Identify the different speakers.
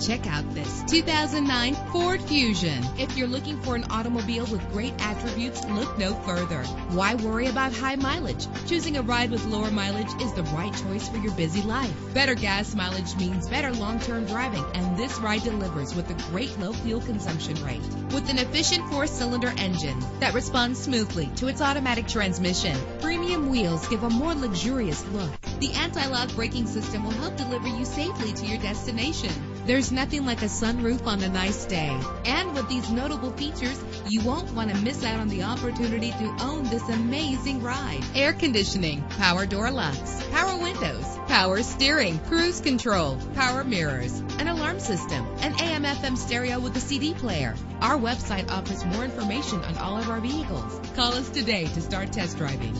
Speaker 1: Check out this 2009 Ford Fusion. If you're looking for an automobile with great attributes, look no further. Why worry about high mileage? Choosing a ride with lower mileage is the right choice for your busy life. Better gas mileage means better long-term driving, and this ride delivers with a great low fuel consumption rate. With an efficient 4-cylinder engine that responds smoothly to its automatic transmission, premium wheels give a more luxurious look. The anti-lock braking system will help deliver you safely to your destination. There's nothing like a sunroof on a nice day. And with these notable features, you won't want to miss out on the opportunity to own this amazing ride. Air conditioning, power door locks, power windows, power steering, cruise control, power mirrors, an alarm system, an AM/FM stereo with a CD player. Our website offers more information on all of our vehicles. Call us today to start test driving.